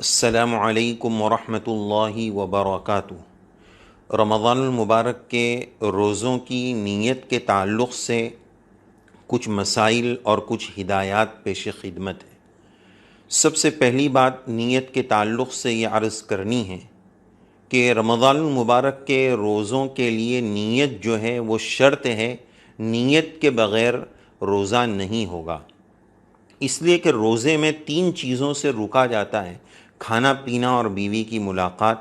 السلام علیکم ورحمۃ اللہ وبرکاتہ۔ رمضان المبارک کے روزوں کی نیت کے تعلق سے کچھ مسائل اور کچھ ہدایات پیش خدمت ہے۔ سب سے پہلی بات نیت کے تعلق سے یہ عرض کرنی ہے کہ رمضان المبارک کے روزوں کے لیے نیت جو ہے وہ شرط ہے، نیت کے بغیر روزہ نہیں ہوگا، اس لیے کہ روزے میں 3 چیزوں سے رکا جاتا ہے: کھانا پینا اور بیوی کی ملاقات۔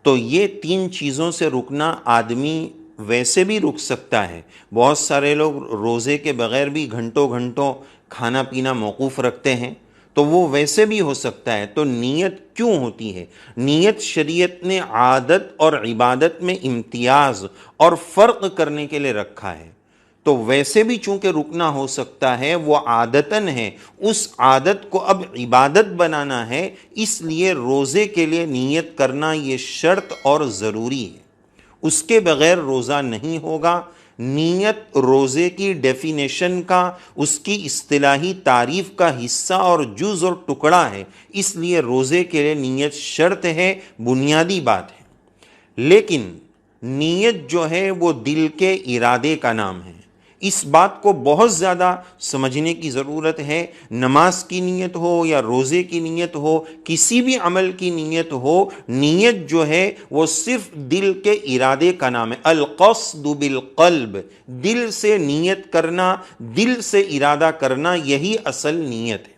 تو یہ 3 چیزوں سے رکنا آدمی ویسے بھی رک سکتا ہے، بہت سارے لوگ روزے کے بغیر بھی گھنٹوں گھنٹوں کھانا پینا موقوف رکھتے ہیں، تو وہ ویسے بھی ہو سکتا ہے۔ تو نیت کیوں ہوتی ہے؟ نیت شریعت نے عادت اور عبادت میں امتیاز اور فرق کرنے کے لیے رکھا ہے، تو ویسے بھی چونکہ رکنا ہو سکتا ہے، وہ عادتاً ہے، اس عادت کو اب عبادت بنانا ہے، اس لیے روزے کے لیے نیت کرنا یہ شرط اور ضروری ہے، اس کے بغیر روزہ نہیں ہوگا۔ نیت روزے کی ڈیفینیشن کا، اس کی اصطلاحی تعریف کا حصہ اور جز اور ٹکڑا ہے، اس لیے روزے کے لیے نیت شرط ہے، بنیادی بات ہے۔ لیکن نیت جو ہے وہ دل کے ارادے کا نام ہے، اس بات کو بہت زیادہ سمجھنے کی ضرورت ہے۔ نماز کی نیت ہو یا روزے کی نیت ہو، کسی بھی عمل کی نیت ہو، نیت جو ہے وہ صرف دل کے ارادے کا نام ہے۔ القصد بالقلب، دل سے نیت کرنا، دل سے ارادہ کرنا، یہی اصل نیت ہے۔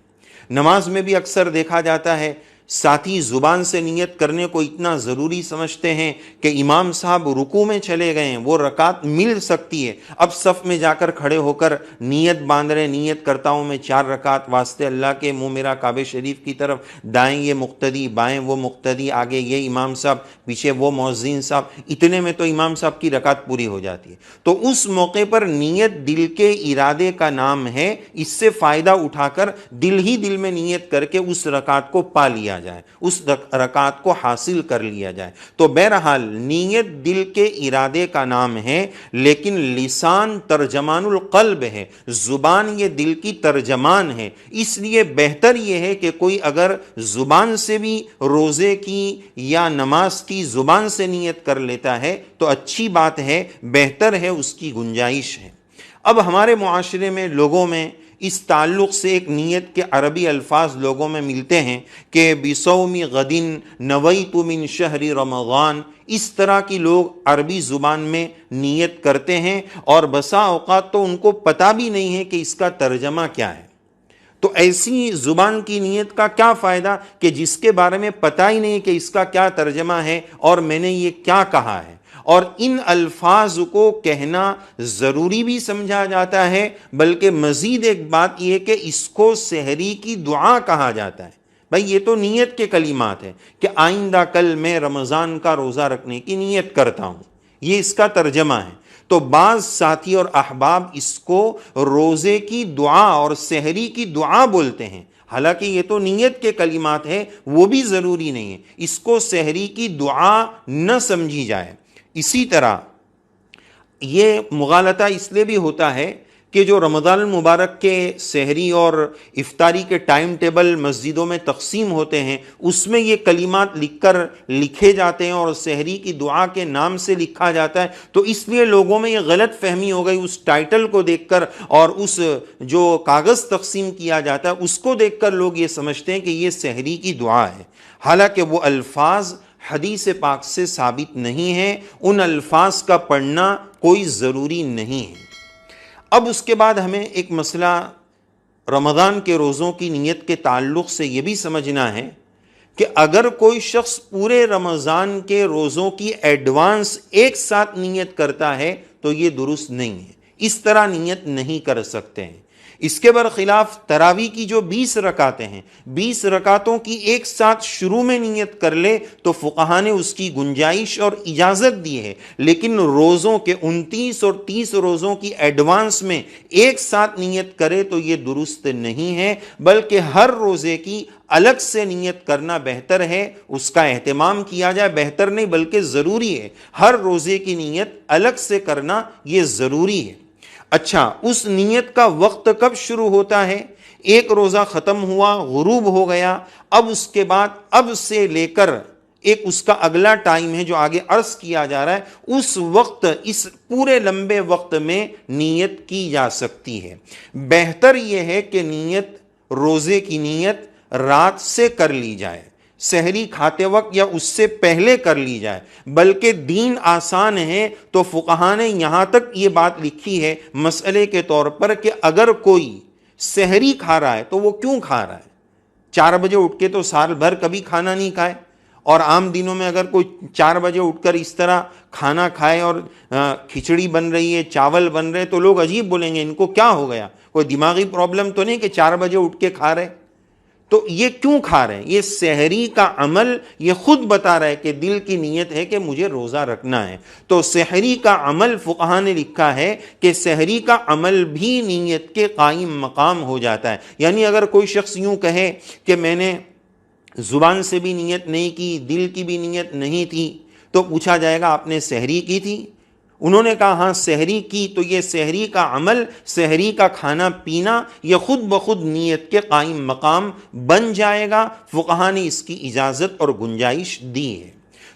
نماز میں بھی اکثر دیکھا جاتا ہے ساتھی زبان سے نیت کرنے کو اتنا ضروری سمجھتے ہیں کہ امام صاحب رکوع میں چلے گئے ہیں، وہ رکعت مل سکتی ہے، اب صف میں جا کر کھڑے ہو کر نیت باندھ رہے، نیت کرتا ہوں میں 4 رکعت واسطے اللہ کے، منہ میرا کعبہ شریف کی طرف، دائیں یہ مقتدی، بائیں وہ مقتدی، آگے یہ امام صاحب، پیچھے وہ مؤذن صاحب، اتنے میں تو امام صاحب کی رکعت پوری ہو جاتی ہے۔ تو اس موقع پر نیت دل کے ارادے کا نام ہے، اس سے فائدہ اٹھا کر دل ہی دل میں نیت کر کے اس رکعت کو پا لیا جائے، اس رکعت کو حاصل کر لیا جائے۔ تو بہرحال نیت دل کے ارادے کا نام ہے، لیکن لسان ترجمان القلب ہے، زبان یہ دل کی ترجمان ہے، اس لیے بہتر یہ ہے کہ کوئی اگر زبان سے بھی روزے کی یا نماز کی زبان سے نیت کر لیتا ہے تو اچھی بات ہے، بہتر ہے، اس کی گنجائش ہے۔ اب ہمارے معاشرے میں لوگوں میں اس تعلق سے ایک نیت کے عربی الفاظ لوگوں میں ملتے ہیں کہ بصوم غد نویت من شہر رمضان، اس طرح کی لوگ عربی زبان میں نیت کرتے ہیں، اور بسا اوقات تو ان کو پتہ بھی نہیں ہے کہ اس کا ترجمہ کیا ہے۔ تو ایسی زبان کی نیت کا کیا فائدہ کہ جس کے بارے میں پتہ ہی نہیں کہ اس کا کیا ترجمہ ہے اور میں نے یہ کیا کہا ہے۔ اور ان الفاظ کو کہنا ضروری بھی سمجھا جاتا ہے، بلکہ مزید ایک بات یہ کہ اس کو سحری کی دعا کہا جاتا ہے۔ بھائی یہ تو نیت کے کلمات ہیں کہ آئندہ کل میں رمضان کا روزہ رکھنے کی نیت کرتا ہوں، یہ اس کا ترجمہ ہے۔ تو بعض ساتھی اور احباب اس کو روزے کی دعا اور سحری کی دعا بولتے ہیں، حالانکہ یہ تو نیت کے کلمات ہے، وہ بھی ضروری نہیں ہے، اس کو سحری کی دعا نہ سمجھی جائے۔ اسی طرح یہ مغالطہ اس لیے بھی ہوتا ہے کہ جو رمضان المبارک کے سحری اور افطاری کے ٹائم ٹیبل مسجدوں میں تقسیم ہوتے ہیں، اس میں یہ کلمات لکھے جاتے ہیں اور سحری کی دعا کے نام سے لکھا جاتا ہے، تو اس لیے لوگوں میں یہ غلط فہمی ہو گئی، اس ٹائٹل کو دیکھ کر اور اس جو کاغذ تقسیم کیا جاتا ہے اس کو دیکھ کر لوگ یہ سمجھتے ہیں کہ یہ سحری کی دعا ہے، حالانکہ وہ الفاظ حدیث پاک سے ثابت نہیں ہے، ان الفاظ کا پڑھنا کوئی ضروری نہیں ہے۔ اب اس کے بعد ہمیں ایک مسئلہ رمضان کے روزوں کی نیت کے تعلق سے یہ بھی سمجھنا ہے کہ اگر کوئی شخص پورے رمضان کے روزوں کی ایڈوانس ایک ساتھ نیت کرتا ہے تو یہ درست نہیں ہے، اس طرح نیت نہیں کر سکتے ہیں۔ اس کے برخلاف تراویح کی جو 20 رکعتیں ہیں، 20 رکعتوں کی ایک ساتھ شروع میں نیت کر لے تو فقہا نے اس کی گنجائش اور اجازت دی ہے، لیکن روزوں کے 29 اور 30 روزوں کی ایڈوانس میں ایک ساتھ نیت کرے تو یہ درست نہیں ہے، بلکہ ہر روزے کی الگ سے نیت کرنا بہتر ہے، اس کا اہتمام کیا جائے، بہتر نہیں بلکہ ضروری ہے، ہر روزے کی نیت الگ سے کرنا یہ ضروری ہے۔ اچھا، اس نیت کا وقت کب شروع ہوتا ہے؟ ایک روزہ ختم ہوا، غروب ہو گیا، اب اس کے بعد اب سے لے کر ایک اس کا اگلا ٹائم ہے جو آگے عرض کیا جا رہا ہے، اس وقت اس پورے لمبے وقت میں نیت کی جا سکتی ہے۔ بہتر یہ ہے کہ نیت، روزے کی نیت رات سے کر لی جائے، سحری کھاتے وقت یا اس سے پہلے کر لی جائے، بلکہ دین آسان ہے تو فقہا نے یہاں تک یہ بات لکھی ہے مسئلے کے طور پر کہ اگر کوئی سحری کھا رہا ہے تو وہ کیوں کھا رہا ہے؟ 4 بجے اٹھ کے تو سال بھر کبھی کھانا نہیں کھائے، اور عام دنوں میں اگر کوئی 4 بجے اٹھ کر اس طرح کھانا کھائے اور کھچڑی بن رہی ہے، چاول بن رہے، تو لوگ عجیب بولیں گے ان کو کیا ہو گیا، کوئی دماغی پرابلم تو نہیں کہ 4 بجے اٹھ کے کھا رہے؟ تو یہ کیوں کھا رہے ہیں؟ یہ سحری کا عمل یہ خود بتا رہا ہے کہ دل کی نیت ہے کہ مجھے روزہ رکھنا ہے۔ تو سحری کا عمل فقہا نے لکھا ہے کہ سحری کا عمل بھی نیت کے قائم مقام ہو جاتا ہے۔ یعنی اگر کوئی شخص یوں کہے کہ میں نے زبان سے بھی نیت نہیں کی، دل کی بھی نیت نہیں تھی، تو پوچھا جائے گا آپ نے سحری کی تھی؟ انہوں نے کہا ہاں سحری کی، تو یہ سحری کا عمل، سحری کا کھانا پینا یہ خود بخود نیت کے قائم مقام بن جائے گا۔ فقہا نے اس کی اجازت اور گنجائش دی ہے۔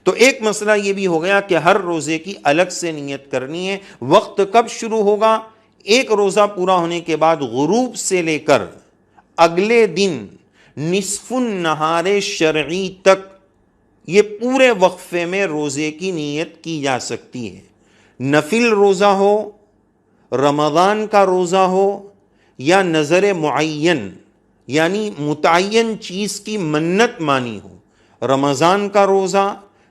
تو ایک مسئلہ یہ بھی ہو گیا کہ ہر روزے کی الگ سے نیت کرنی ہے۔ وقت کب شروع ہوگا؟ ایک روزہ پورا ہونے کے بعد غروب سے لے کر اگلے دن نصف النہار شرعی تک، یہ پورے وقفے میں روزے کی نیت کی جا سکتی ہے۔ نفل روزہ ہو، رمضان کا روزہ ہو، یا نظر معین یعنی متعین چیز کی منت مانی ہو، رمضان کا روزہ،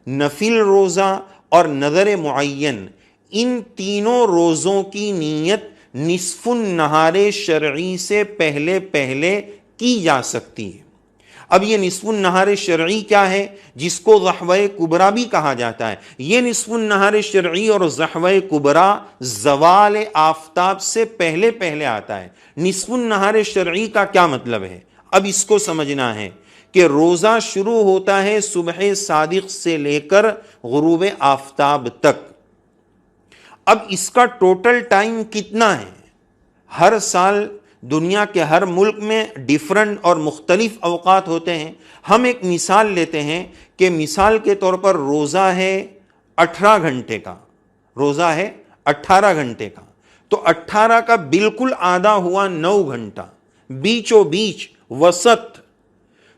نفل روزہ اور نظر معین، ان تینوں روزوں کی نیت نصف النہار شرعی سے پہلے پہلے کی جا سکتی ہے۔ اب یہ نصف النہار شرعی کیا ہے؟ جس کو ضحوہ کبریٰ بھی کہا جاتا ہے۔ یہ نصف النہار شرعی اور ضحوہ کبریٰ زوال آفتاب سے پہلے پہلے آتا ہے۔ نصف النہار شرعی کا کیا مطلب ہے؟ اب اس کو سمجھنا ہے کہ روزہ شروع ہوتا ہے صبح صادق سے لے کر غروب آفتاب تک۔ اب اس کا ٹوٹل ٹائم کتنا ہے؟ ہر سال دنیا کے ہر ملک میں ڈیفرنٹ اور مختلف اوقات ہوتے ہیں۔ ہم ایک مثال لیتے ہیں کہ مثال کے طور پر روزہ ہے 18 گھنٹے کا، روزہ ہے 18 گھنٹے کا، تو 18 کا بالکل آدھا ہوا 9 گھنٹہ، بیچو بیچ وسط،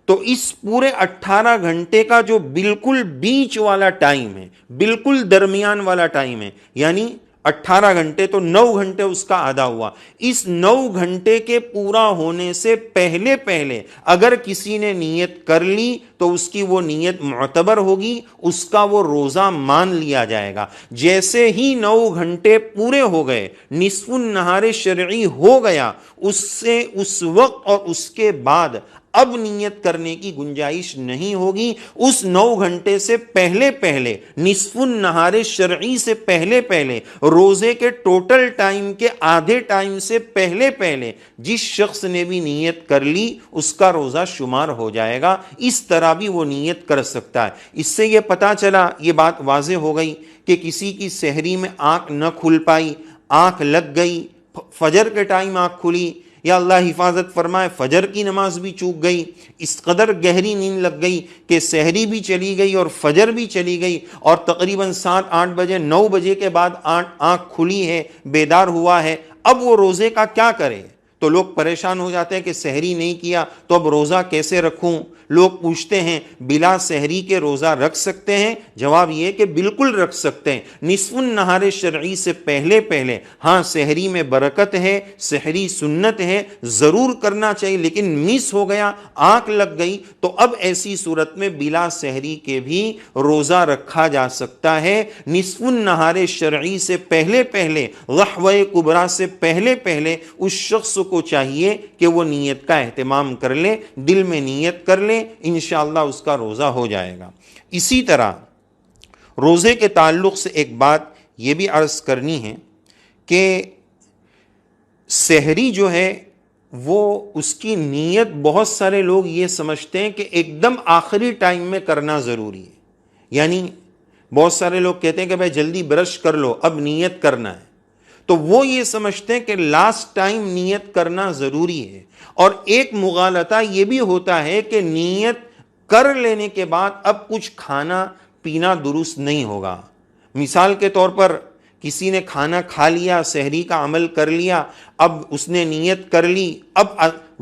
تو اس پورے 18 گھنٹے کا جو بالکل بیچ والا ٹائم ہے، بالکل درمیان والا ٹائم ہے، یعنی 18 گھنٹے تو 9 گھنٹے اس کا آدھا ہوا۔ اس 9 گھنٹے کے پورا ہونے سے پہلے پہلے اگر کسی نے نیت کر لی تو اس کی وہ نیت معتبر ہوگی، اس کا وہ روزہ مان لیا جائے گا۔ جیسے ہی 9 گھنٹے پورے ہو گئے، نصف النہار شرعی ہو گیا، اس سے اس وقت اور اس کے بعد اب نیت کرنے کی گنجائش نہیں ہوگی۔ اس 9 گھنٹے سے پہلے پہلے، نصف النہار شرعی سے پہلے پہلے، روزے کے ٹوٹل ٹائم کے آدھے ٹائم سے پہلے پہلے جس شخص نے بھی نیت کر لی اس کا روزہ شمار ہو جائے گا۔ اس طرح بھی وہ نیت کر سکتا ہے۔ اس سے یہ پتہ چلا، یہ بات واضح ہو گئی کہ کسی کی سحری میں آنکھ نہ کھل پائی، آنکھ لگ گئی، فجر کے ٹائم آنکھ کھلی، یا اللہ حفاظت فرمائے فجر کی نماز بھی چوک گئی، اس قدر گہری نیند لگ گئی کہ سحری بھی چلی گئی اور فجر بھی چلی گئی، اور تقریباً 7-8 بجے 9 بجے کے بعد آنکھ کھلی ہے، بیدار ہوا ہے۔ اب وہ روزے کا کیا کرے؟ تو لوگ پریشان ہو جاتے ہیں کہ سحری نہیں کیا تو اب روزہ کیسے رکھوں؟ لوگ پوچھتے ہیں بلا سحری کے روزہ رکھ سکتے ہیں؟ جواب یہ کہ بالکل رکھ سکتے ہیں، نصف النہار شرعی سے پہلے پہلے۔ ہاں سحری میں برکت ہے، سحری سنت ہے، ضرور کرنا چاہیے، لیکن مس ہو گیا، آنکھ لگ گئی، تو اب ایسی صورت میں بلا سحری کے بھی روزہ رکھا جا سکتا ہے۔ نصف النہار شرعی سے پہلے پہلے، ضحوہ کبریٰ سے پہلے پہلے اس شخص کو چاہیے کہ وہ نیت کا اہتمام کر لے، دل میں نیت کر لے، انشاءاللہ اس کا روزہ ہو جائے گا۔ اسی طرح روزے کے تعلق سے ایک بات یہ بھی عرض کرنی ہے کہ سحری جو ہے وہ اس کی نیت بہت سارے لوگ یہ سمجھتے ہیں کہ ایک دم آخری ٹائم میں کرنا ضروری ہے، یعنی بہت سارے لوگ کہتے ہیں کہ بھائی جلدی برش کر لو اب نیت کرنا ہے، تو وہ یہ سمجھتے ہیں کہ لاسٹ ٹائم نیت کرنا ضروری ہے. اور ایک مغالطہ یہ بھی ہوتا ہے کہ نیت کر لینے کے بعد اب کچھ کھانا پینا درست نہیں ہوگا. مثال کے طور پر کسی نے کھانا کھا لیا، سحری کا عمل کر لیا، اب اس نے نیت کر لی، اب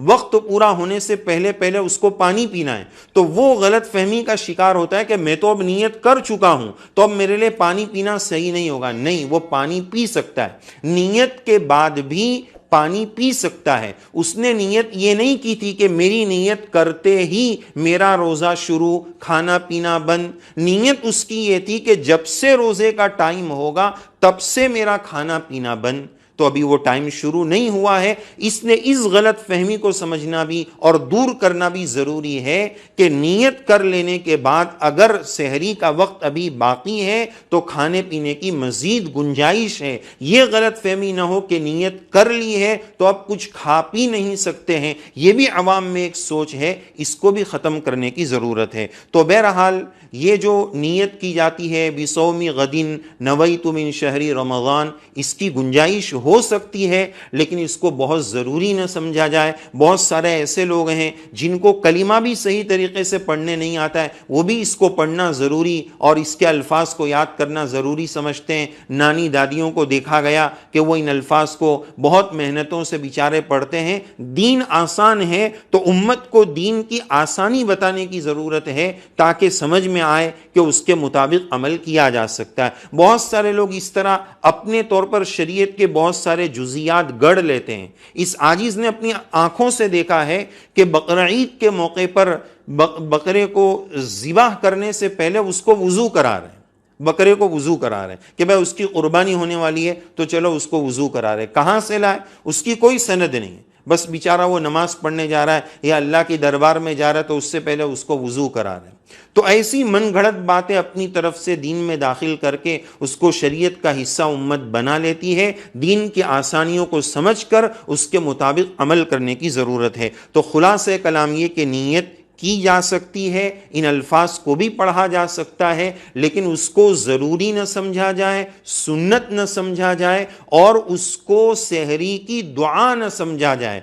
وقت پورا ہونے سے پہلے پہلے اس کو پانی پینا ہے، تو وہ غلط فہمی کا شکار ہوتا ہے کہ میں تو اب نیت کر چکا ہوں تو اب میرے لیے پانی پینا صحیح نہیں ہوگا. نہیں، وہ پانی پی سکتا ہے، نیت کے بعد بھی پانی پی سکتا ہے. اس نے نیت یہ نہیں کی تھی کہ میری نیت کرتے ہی میرا روزہ شروع، کھانا پینا بند. نیت اس کی یہ تھی کہ جب سے روزے کا ٹائم ہوگا تب سے میرا کھانا پینا بند. تو ابھی وہ ٹائم شروع نہیں ہوا ہے. اس نے اس غلط فہمی کو سمجھنا بھی اور دور کرنا بھی ضروری ہے کہ نیت کر لینے کے بعد اگر سحری کا وقت ابھی باقی ہے تو کھانے پینے کی مزید گنجائش ہے. یہ غلط فہمی نہ ہو کہ نیت کر لی ہے تو اب کچھ کھا پی نہیں سکتے ہیں. یہ بھی عوام میں ایک سوچ ہے، اس کو بھی ختم کرنے کی ضرورت ہے. تو بہرحال یہ جو نیت کی جاتی ہے بصوم غد نویت من شہر رمضان، اس کی گنجائش ہو سکتی ہے، لیکن اس کو بہت ضروری نہ سمجھا جائے. بہت سارے ایسے لوگ ہیں جن کو کلمہ بھی صحیح طریقے سے پڑھنے نہیں آتا ہے، وہ بھی اس کو پڑھنا ضروری اور اس کے الفاظ کو یاد کرنا ضروری سمجھتے ہیں. نانی دادیوں کو دیکھا گیا کہ وہ ان الفاظ کو بہت محنتوں سے بیچارے پڑھتے ہیں. دین آسان ہے تو امت کو دین کی آسانی بتانے کی ضرورت ہے تاکہ سمجھ میں آئے کہ اس کے مطابق عمل کیا جا سکتا ہے. بہت سارے لوگ اس طرح اپنے طور پر شریعت کے بہت سارے جزیات گڑھ لیتے ہیں. اس عاجز نے اپنی آنکھوں سے دیکھا ہے کہ بقرعید کے موقع پر بقرے کو ذبح کرنے سے پہلے اس کو وضو کرا رہے ہیں، بکرے کو وضو کرا رہے ہیں کہ بھائی اس کی قربانی ہونے والی ہے تو چلو اس کو وضو کرا رہے ہیں. کہاں سے لائے؟ اس کی کوئی سند نہیں ہے، بس بیچارہ وہ نماز پڑھنے جا رہا ہے یا اللہ کی دربار میں جا رہا ہے تو اس سے پہلے اس کو وضو کرا رہے ہیں. تو ایسی من گھڑت باتیں اپنی طرف سے دین میں داخل کر کے اس کو شریعت کا حصہ امت بنا لیتی ہے. دین کی آسانیوں کو سمجھ کر اس کے مطابق عمل کرنے کی ضرورت ہے. تو خلاصہ کلام یہ کہ نیت کی جا سکتی ہے، ان الفاظ کو بھی پڑھا جا سکتا ہے، لیکن اس کو ضروری نہ سمجھا جائے، سنت نہ سمجھا جائے اور اس کو سحری کی دعا نہ سمجھا جائے.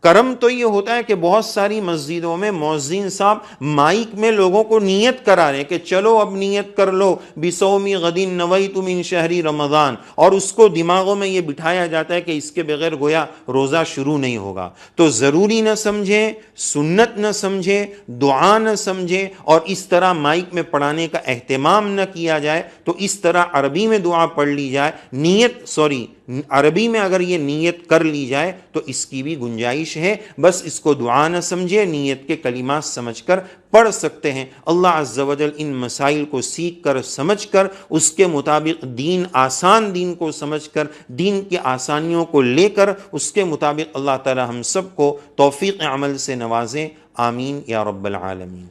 کرم تو یہ ہوتا ہے کہ بہت ساری مسجدوں میں مؤذن صاحب مائک میں لوگوں کو نیت کرا رہے ہیں کہ چلو اب نیت کر لو بصوم غد نویت من شہر رمضان، اور اس کو دماغوں میں یہ بٹھایا جاتا ہے کہ اس کے بغیر گویا روزہ شروع نہیں ہوگا. تو ضروری نہ سمجھیں، سنت نہ سمجھیں، دعا نہ سمجھیں اور اس طرح مائک میں پڑھانے کا اہتمام نہ کیا جائے. تو اس طرح عربی میں دعا پڑھ لی جائے، عربی میں اگر یہ نیت کر لی جائے تو اس کی بھی گنجائش ہے. بس اس کو دعا نہ سمجھے، نیت کے کلمات سمجھ کر پڑھ سکتے ہیں. اللہ عز و جل ان مسائل کو سیکھ کر سمجھ کر اس کے مطابق آسان دین کو سمجھ کر دین کی آسانیوں کو لے کر اس کے مطابق اللہ تعالی ہم سب کو توفیق عمل سے نوازیں. آمین یا رب العالمین.